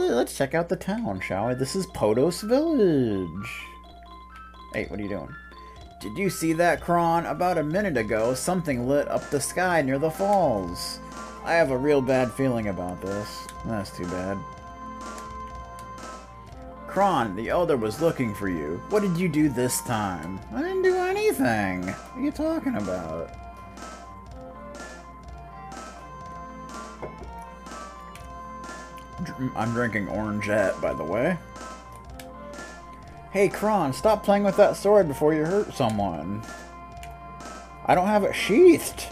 let's check out the town, shall we? This is Potos Village. Hey, what are you doing? Did you see that, Kron? About a minute ago, something lit up the sky near the falls. I have a real bad feeling about this. That's too bad. Kron, the Elder was looking for you. What did you do this time? I didn't do anything. What are you talking about? I'm drinking Orangette, by the way. Hey, Kron, stop playing with that sword before you hurt someone. I don't have it sheathed.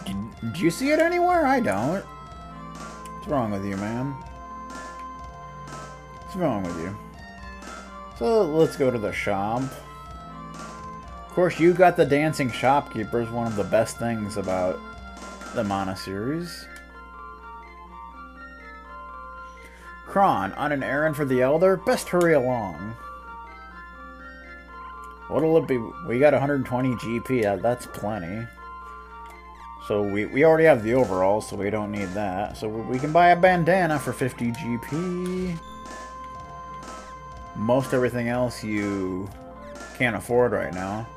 Did you see it anywhere? I don't. What's wrong with you, man? What's wrong with you? So, let's go to the shop. Of course, you got the dancing shopkeepers, one of the best things about the Mana series. Kron, on an errand for the Elder? Best hurry along. What'll it be? We got 120 GP, that's plenty. So we already have the overall, so we don't need that. So we can buy a bandana for 50 GP. Most everything else you can't afford right now.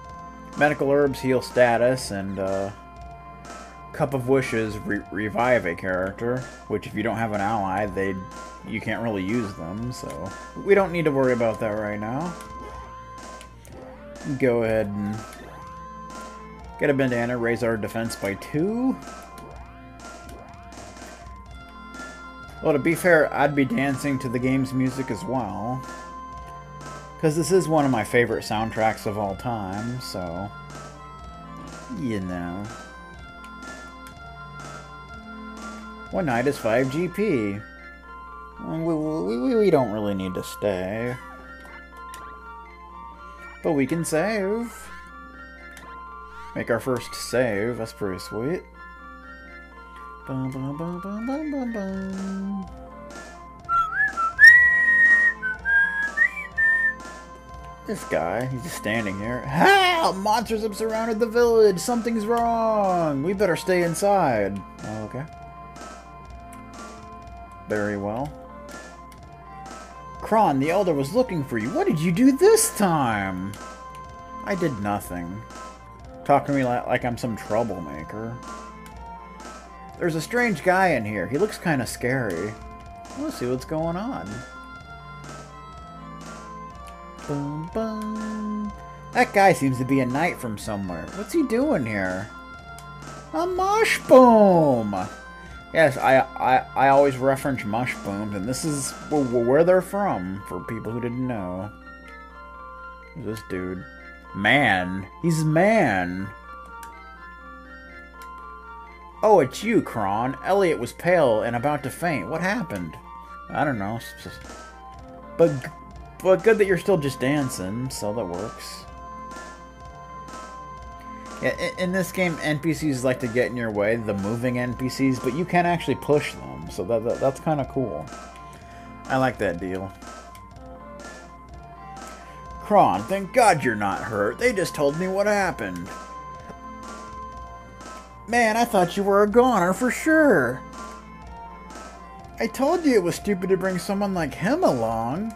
Medical herbs heal status, and Cup of Wishes revive a character, which if you don't have an ally, you can't really use them, so we don't need to worry about that right now. Go ahead and get a bandana, raise our defense by 2. Well, to be fair, I'd be dancing to the game's music as well, because this is one of my favorite soundtracks of all time, so, you know. One night is 5 GP. We don't really need to stay. But we can save. Make our first save. That's pretty sweet. Bum, bum, bum, bum, bum, bum, bum. This guy, he's just standing here. Help! Monsters have surrounded the village! Something's wrong! We better stay inside. Okay. Very well. Kron, the Elder was looking for you. What did you do this time? I did nothing. Talk to me like I'm some troublemaker. There's a strange guy in here. He looks kind of scary. Let's see what's going on. Boom, boom. That guy seems to be a knight from somewhere. What's he doing here? A mushboom! Yes, I always reference mushbooms, and this is where they're from, for people who didn't know. Who's this dude? Man. He's man. Oh, it's you, Kron. Elliot was pale and about to faint. What happened? I don't know. But good that you're still just dancing, so that works. Yeah, in this game, NPCs like to get in your way, the moving NPCs, but you can actually push them, so that's kind of cool. I like that deal. Kron, thank God you're not hurt. They just told me what happened. Man, I thought you were a goner for sure. I told you it was stupid to bring someone like him along.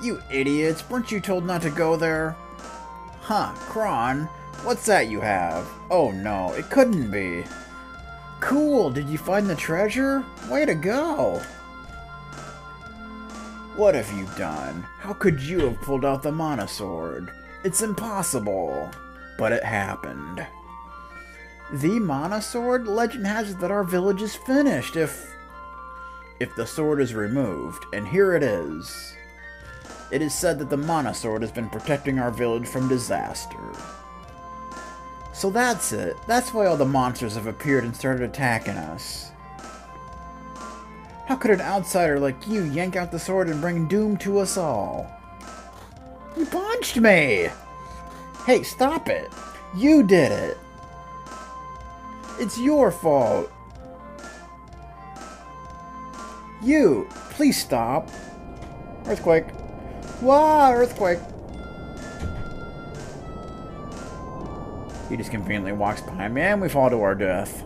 You idiots, weren't you told not to go there? Huh, Kron, what's that you have? Oh no, it couldn't be. Cool, did you find the treasure? Way to go. What have you done? How could you have pulled out the Mana Sword? It's impossible. But it happened. The Mana Sword? Legend has it that our village is finished if the sword is removed, and here it is. It is said that the Mana Sword has been protecting our village from disaster. So that's it. That's why all the monsters have appeared and started attacking us. How could an outsider like you yank out the sword and bring doom to us all? You punched me! Hey, stop it! You did it! It's your fault! You! Please stop! Earthquake! Wow, earthquake! He just conveniently walks behind me and we fall to our death.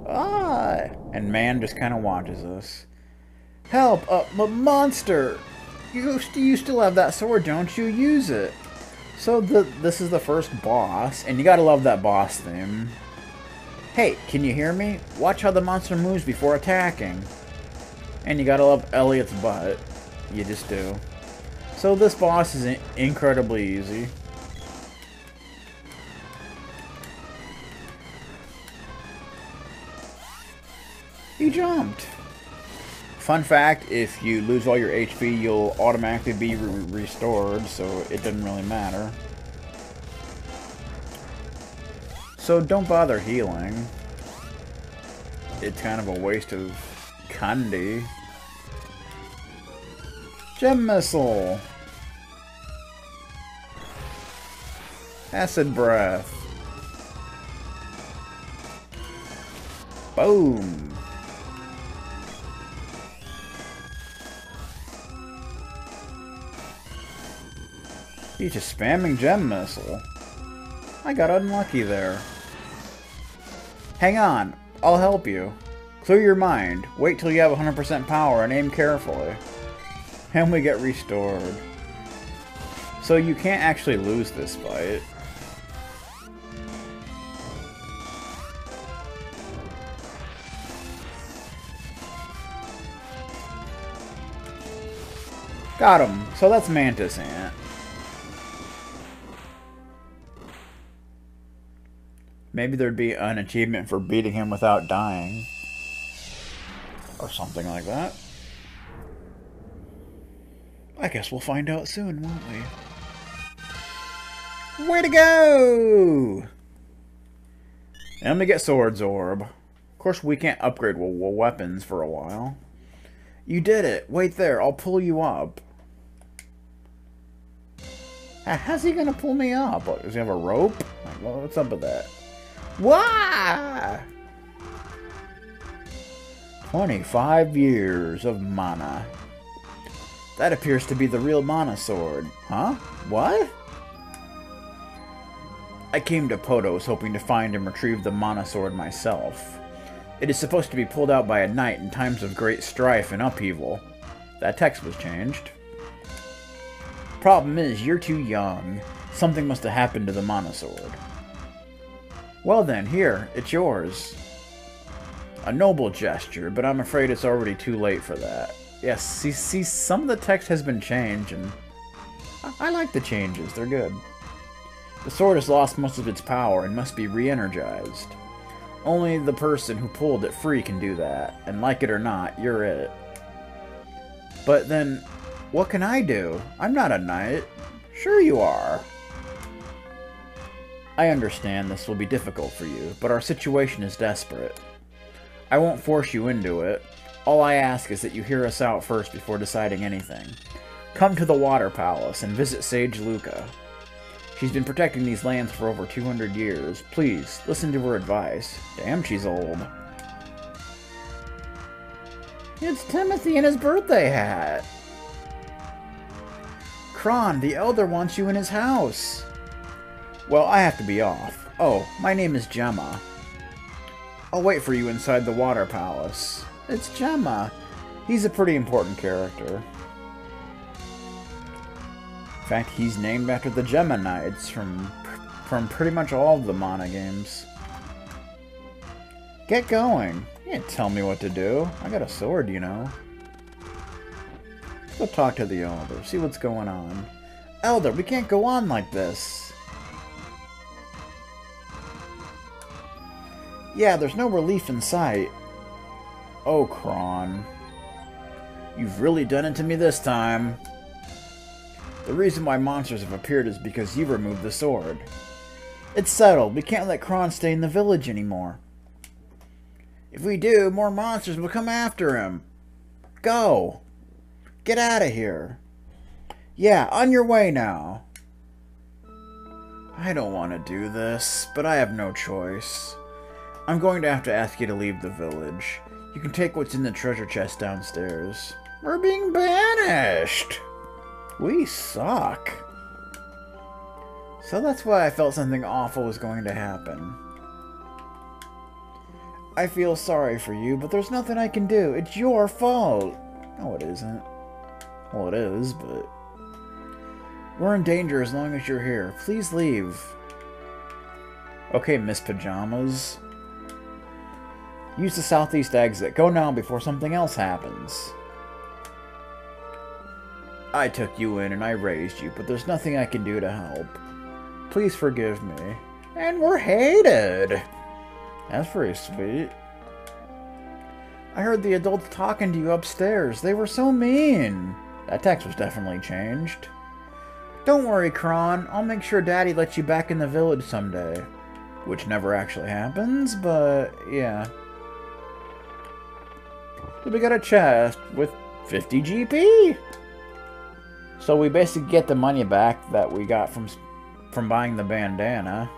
Ah! And man just kind of watches us. Help! Monster! You still have that sword, don't you? Use it! So this is the first boss, and you gotta love that boss theme. Hey, can you hear me? Watch how the monster moves before attacking. And you gotta love Elliot's butt. You just do. So this boss is incredibly easy. He jumped. Fun fact, if you lose all your HP, you'll automatically be restored, so it doesn't really matter. So don't bother healing. It's kind of a waste of candy. Gem Missile! Acid Breath. Boom! He's just spamming Gem Missile. I got unlucky there. Hang on, I'll help you. Clear your mind. Wait till you have 100% power and aim carefully. And we get restored. So you can't actually lose this fight. Got him. So that's Mantis Ant. Maybe there'd be an achievement for beating him without dying. Or something like that. I guess we'll find out soon, won't we? Way to go! And let me get Swords Orb. Of course, we can't upgrade weapons for a while. You did it! Wait there, I'll pull you up. How's he gonna pull me up? Does he have a rope? What's up with that? Wah! 25 years of mana. That appears to be the real mana sword. Huh? What? I came to Potos hoping to find and retrieve the mana sword myself. It is supposed to be pulled out by a knight in times of great strife and upheaval. That text was changed. Problem is, you're too young. Something must have happened to the mana sword. Well then, here, it's yours. A noble gesture, but I'm afraid it's already too late for that. Yes, see, some of the text has been changed, and I like the changes, they're good. The sword has lost most of its power and must be re-energized. Only the person who pulled it free can do that, and like it or not, you're it. But then, what can I do? I'm not a knight. Sure you are. I understand this will be difficult for you, but our situation is desperate. I won't force you into it. All I ask is that you hear us out first before deciding anything. Come to the Water Palace and visit Sage Luca. She's been protecting these lands for over 200 years. Please, listen to her advice. Damn, she's old. It's Timothy in his birthday hat. Kron, the Elder wants you in his house. Well, I have to be off. Oh, my name is Gemma. I'll wait for you inside the Water Palace. It's Gemma. He's a pretty important character. In fact, he's named after the Gemma Knights from pretty much all of the mana games. Get going. You can't tell me what to do. I got a sword, you know. Let's go talk to the Elder, see what's going on. Elder, we can't go on like this. Yeah, there's no relief in sight. Oh, Kron. You've really done it to me this time. The reason why monsters have appeared is because you removed the sword. It's settled. We can't let Kron stay in the village anymore. If we do, more monsters will come after him. Go. Get out of here. Yeah, on your way now. I don't want to do this, but I have no choice. I'm going to have to ask you to leave the village. You can take what's in the treasure chest downstairs. We're being banished! We suck. So that's why I felt something awful was going to happen. I feel sorry for you, but there's nothing I can do. It's your fault. No, it isn't. Well, it is, but... We're in danger as long as you're here. Please leave. Okay, Miss Pajamas. Use the southeast exit. Go now before something else happens. I took you in and I raised you, but there's nothing I can do to help. Please forgive me. And we're hated. That's pretty sweet. I heard the adults talking to you upstairs. They were so mean. That text was definitely changed. Don't worry, Kron. I'll make sure Daddy lets you back in the village someday. Which never actually happens, but yeah. So we got a chest with 50 GP. So we basically get the money back that we got from buying the bandana.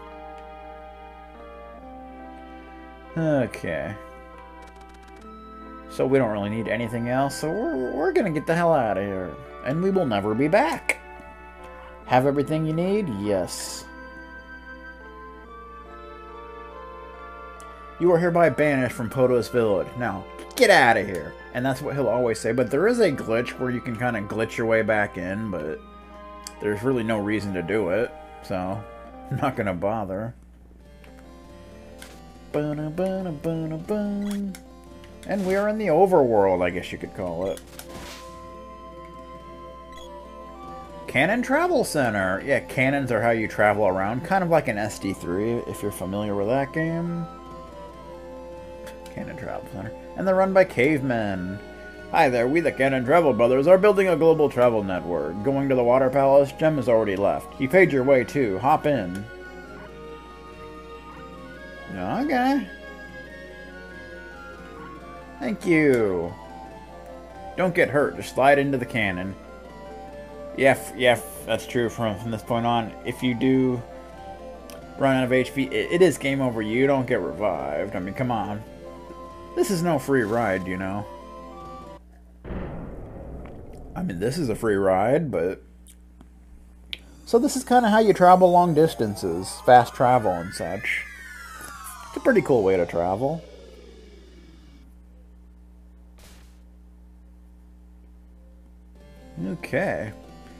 Okay. So we don't really need anything else, so we're gonna get the hell out of here. And we will never be back. Have everything you need? Yes. You are hereby banished from Potos Village. Now, get out of here. And that's what he'll always say. But there is a glitch where you can kind of glitch your way back in, but there's really no reason to do it. So, I'm not going to bother. And we are in the overworld, I guess you could call it. Cannon Travel Center. Yeah, cannons are how you travel around. Kind of like an SD3, if you're familiar with that game. Cannon Travel Center. And they're run by cavemen. Hi there, we the Cannon Travel Brothers are building a global travel network. Going to the Water Palace? Jem has already left. You paid your way too. Hop in. Okay. Thank you. Don't get hurt. Just slide into the cannon. Yeah, that's true from this point on. If you do run out of HP, it is game over. You don't get revived. I mean, come on. This is no free ride, you know. I mean, this is a free ride, but... So this is kind of how you travel long distances. Fast travel and such. It's a pretty cool way to travel. Okay.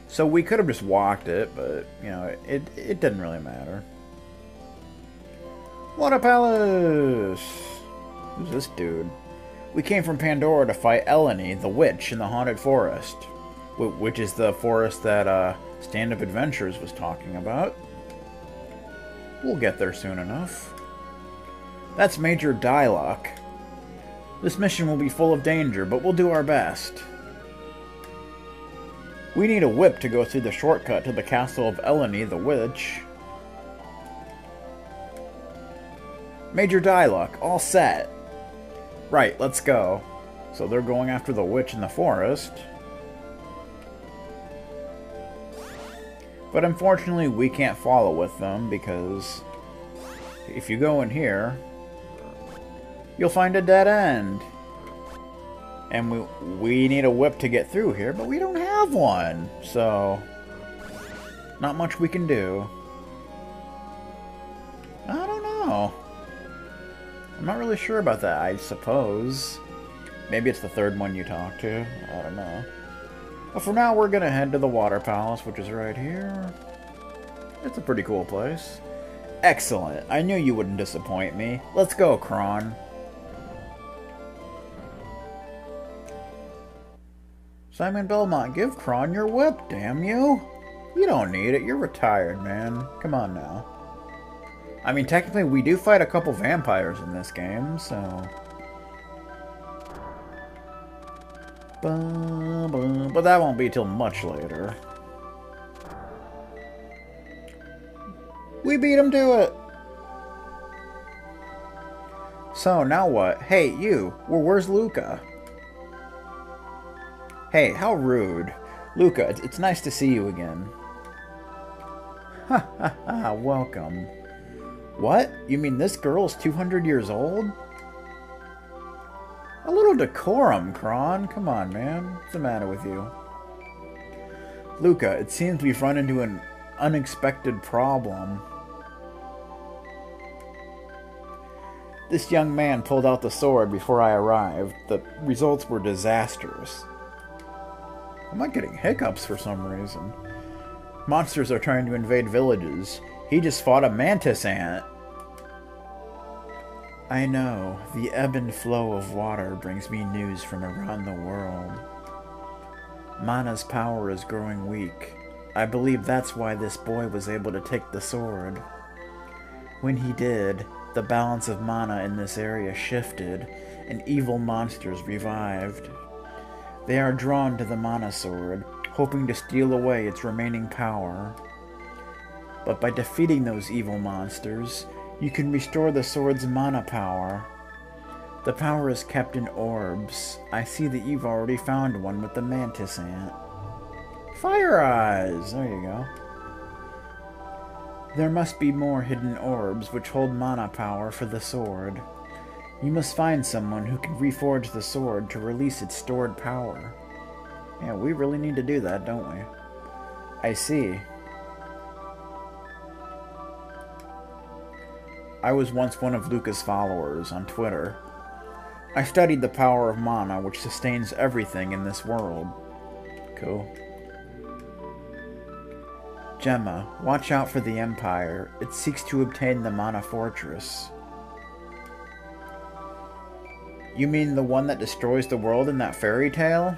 So we could have just walked it, but, you know, it didn't really matter. Water Palace! Who's this dude? We came from Pandora to fight Eleni, the witch, in the haunted forest. Which is the forest that Stand Up Adventures was talking about. We'll get there soon enough. That's Major Dylock. This mission will be full of danger, but we'll do our best. We need a whip to go through the shortcut to the castle of Eleni, the witch. Major Dylock, all set. Right, let's go. So they're going after the witch in the forest. But unfortunately, we can't follow with them because if you go in here, you'll find a dead end. And we need a whip to get through here, but we don't have one. So, not much we can do. I don't know. I'm not really sure about that, I suppose. Maybe it's the third one you talk to. I don't know. But for now, we're going to head to the Water Palace, which is right here. It's a pretty cool place. Excellent. I knew you wouldn't disappoint me. Let's go, Kron. Simon Belmont, give Kron your whip, damn you. You don't need it. You're retired, man. Come on now. I mean, technically, we do fight a couple vampires in this game, so... But that won't be till much later. We beat him to it! So, now what? Hey, you! Well, where's Luca? Hey, how rude. Luca, it's nice to see you again. Ha ha ha, welcome. What? You mean this girl is 200 years old? A little decorum, Kron. Come on, man. What's the matter with you? Luca, it seems we've run into an unexpected problem. This young man pulled out the sword before I arrived. The results were disastrous. I'm not getting hiccups for some reason. Monsters are trying to invade villages. He just fought a Mantis Ant. I know. The ebb and flow of water brings me news from around the world. Mana's power is growing weak. I believe that's why this boy was able to take the sword. When he did, the balance of mana in this area shifted, and evil monsters revived. They are drawn to the mana sword, hoping to steal away its remaining power. But by defeating those evil monsters, you can restore the sword's mana power. The power is kept in orbs. I see that you've already found one with the Mantis Ant. Fire Eyes! There you go. There must be more hidden orbs which hold mana power for the sword. You must find someone who can reforge the sword to release its stored power. Yeah, we really need to do that, don't we? I see. I was once one of Luca's followers on Twitter. I studied the power of mana which sustains everything in this world. Cool. Gemma, watch out for the Empire. It seeks to obtain the Mana Fortress. You mean the one that destroys the world in that fairy tale?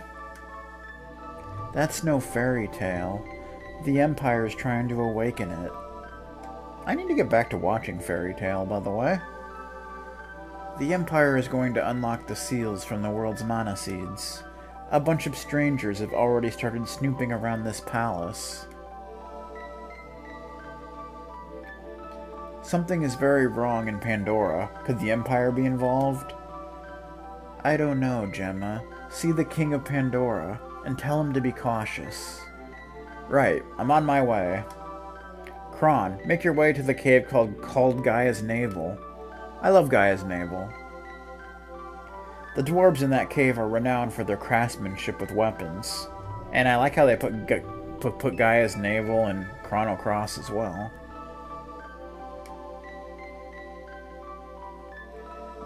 That's no fairy tale. The Empire is trying to awaken it. I need to get back to watching Fairy Tail, by the way. The Empire is going to unlock the seals from the world's mana seeds. A bunch of strangers have already started snooping around this palace. Something is very wrong in Pandora. Could the Empire be involved? I don't know, Gemma. See the King of Pandora, and tell him to be cautious. Right, I'm on my way. Kron, make your way to the cave called Gaia's Navel. I love Gaia's Navel. The dwarves in that cave are renowned for their craftsmanship with weapons. And I like how they put Gaia's Navel and Chrono Cross as well.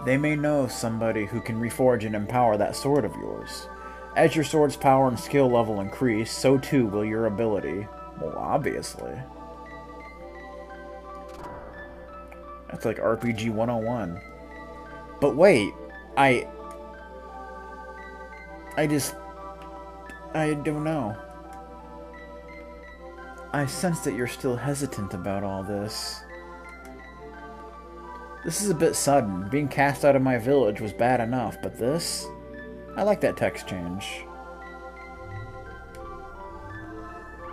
They may know somebody who can reforge and empower that sword of yours. As your sword's power and skill level increase, so too will your ability. Well, obviously. That's like RPG 101. But wait, I don't know. I sense that you're still hesitant about all this. This is a bit sudden. Being cast out of my village was bad enough, but this? I like that text change.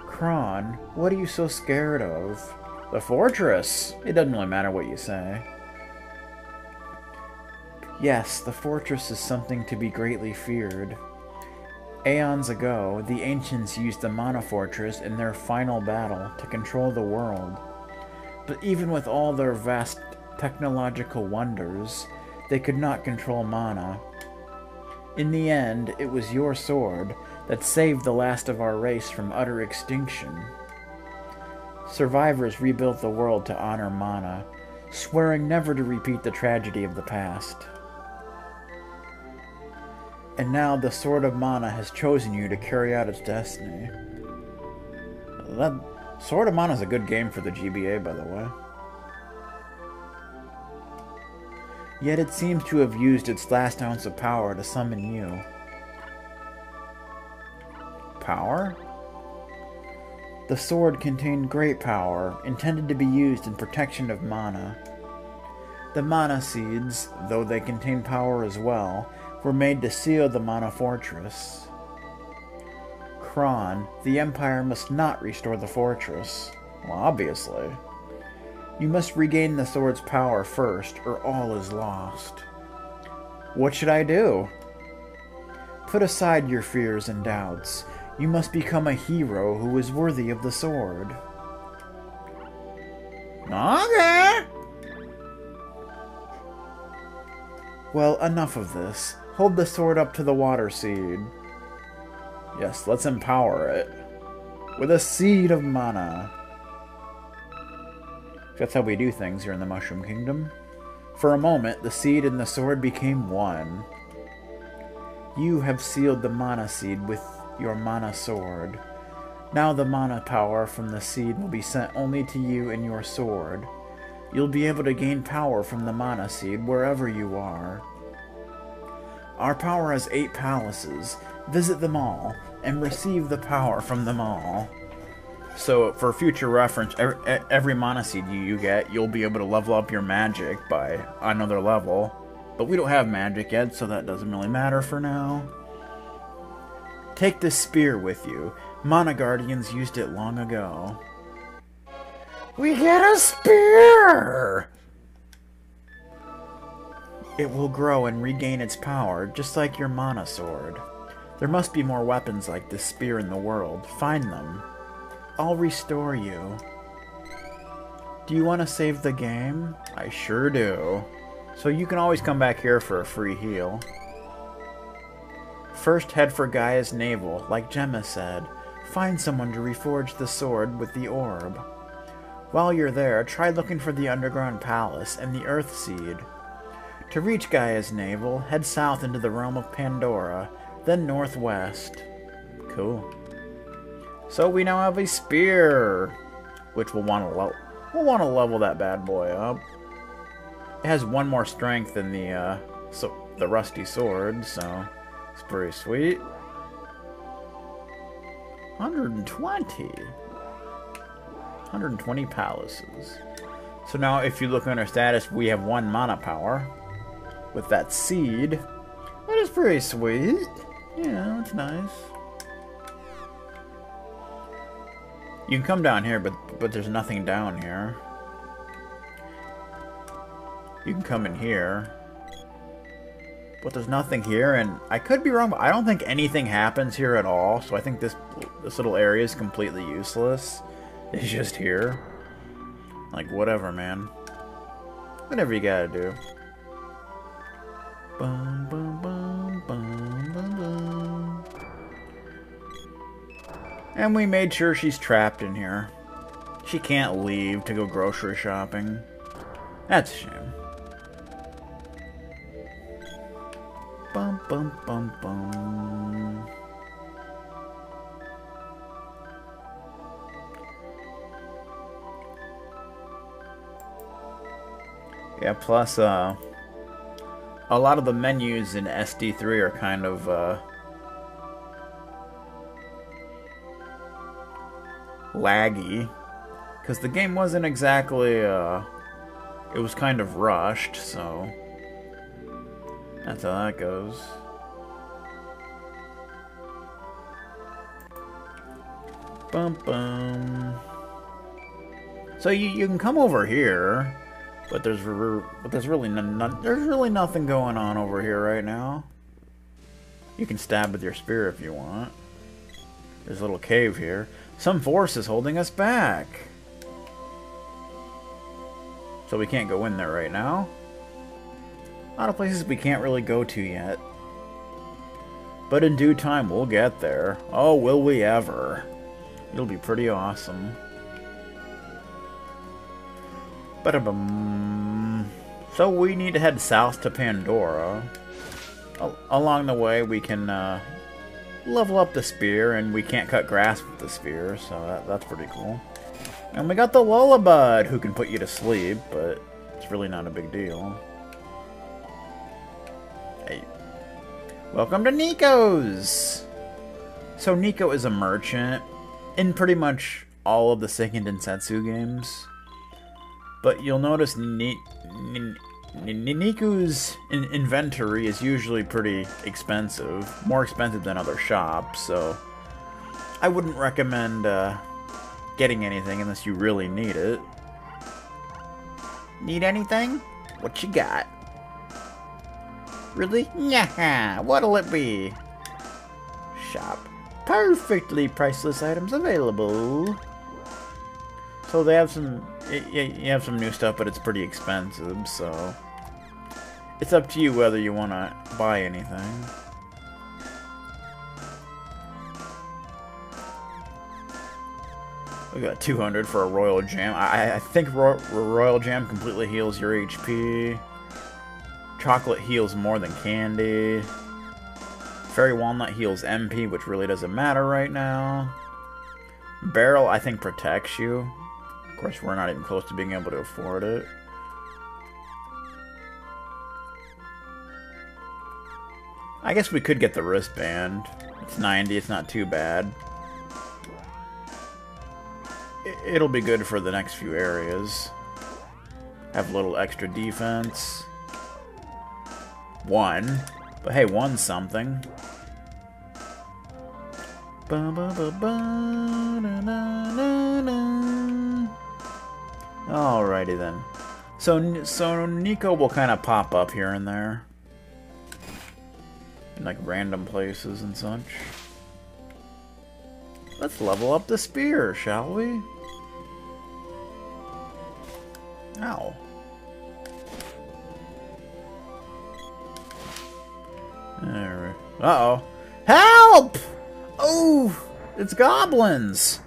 Kron, what are you so scared of? The fortress! It doesn't really matter what you say. Yes, the fortress is something to be greatly feared. Aeons ago, the ancients used the Mana Fortress in their final battle to control the world. But even with all their vast technological wonders, they could not control mana. In the end, it was your sword that saved the last of our race from utter extinction. Survivors rebuilt the world to honor mana, swearing never to repeat the tragedy of the past. And now the Sword of Mana has chosen you to carry out its destiny. That Sword of Mana is a good game for the GBA, by the way. Yet it seems to have used its last ounce of power to summon you. Power? The sword contained great power, intended to be used in protection of mana. The mana seeds, though they contain power as well, were made to seal the Mana Fortress. Kron, the Empire must not restore the fortress. Well, obviously. You must regain the sword's power first, or all is lost. What should I do? Put aside your fears and doubts. You must become a hero who is worthy of the sword. Okay. Well, enough of this. Hold the sword up to the water seed. Yes, let's empower it. With a seed of mana. That's how we do things here in the Mushroom Kingdom. For a moment, the seed and the sword became one. You have sealed the mana seed with your mana sword. Now the mana power from the seed will be sent only to you and your sword. You'll be able to gain power from the mana seed wherever you are. Our power has 8 palaces. Visit them all and receive the power from them all. So for future reference, every mana seed you get, you'll be able to level up your magic by another level. But we don't have magic yet, so that doesn't really matter for now. Take this spear with you. Mana Guardians used it long ago. We get a spear! It will grow and regain its power, just like your mana sword. There must be more weapons like this spear in the world. Find them. I'll restore you. Do you want to save the game? I sure do. So you can always come back here for a free heal. First, head for Gaia's navel, like Gemma said. Find someone to reforge the sword with the orb. While you're there, try looking for the underground palace and the earth seed. To reach Gaia's navel, head south into the realm of Pandora, then northwest. Cool. So we now have a spear, which we'll want to level that bad boy up. It has 1 more strength than the rusty sword, so it's pretty sweet. 120 palaces. So now if you look under status, we have 1 mana power with that seed. That is pretty sweet. Yeah, it's nice. You can come down here, but there's nothing down here. You can come in here, but there's nothing here, and I could be wrong, but I don't think anything happens here at all, so I think this little area is completely useless. It's just here. Like, whatever, man. Whatever you gotta do. Bum, bum, bum, bum, bum, bum. And we made sure she's trapped in here. She can't leave to go grocery shopping. That's a shame. Bum, bum, bum, bum. Yeah, plus, a lot of the menus in SD3 are kind of, laggy. Because the game wasn't exactly, it was kind of rushed, so that's how that goes. Bum bum. So you can come over here, but there's really nothing going on over here right now. You can stab with your spear if you want. There's a little cave here. Some force is holding us back. So we can't go in there right now. A lot of places we can't really go to yet. But in due time, we'll get there. Oh, will we ever. It'll be pretty awesome. Ba-da-bum. So we need to head south to Pandora. Along the way, we can level up the spear, and we can't cut grass with the spear, so that's pretty cool. And we got the Lullabud, who can put you to sleep, but it's really not a big deal. Hey. Welcome to Nico's! So Nico is a merchant in pretty much all of the Seiken Densetsu games. But you'll notice Niku's inventory is usually pretty expensive. More expensive than other shops, so I wouldn't recommend getting anything unless you really need it. Need anything? What you got? Really? Yeah, what'll it be? Shop. Perfectly priceless items available. So they have some, you have some new stuff, but it's pretty expensive, so it's up to you whether you want to buy anything. We got 200 for a Royal Jam. I think Royal Jam completely heals your HP. Chocolate heals more than candy. Fairy Walnut heals MP, which really doesn't matter right now. Barrel, I think, protects you. Of course, we're not even close to being able to afford it. I guess we could get the wristband. It's 90, it's not too bad. It'll be good for the next few areas. Have a little extra defense. 1. But hey, 1's something. Alrighty then. So Nico will kind of pop up here and there. In like random places and such. Let's level up the spear, shall we? Ow. There we... Uh-oh. Help! Oh! It's goblins!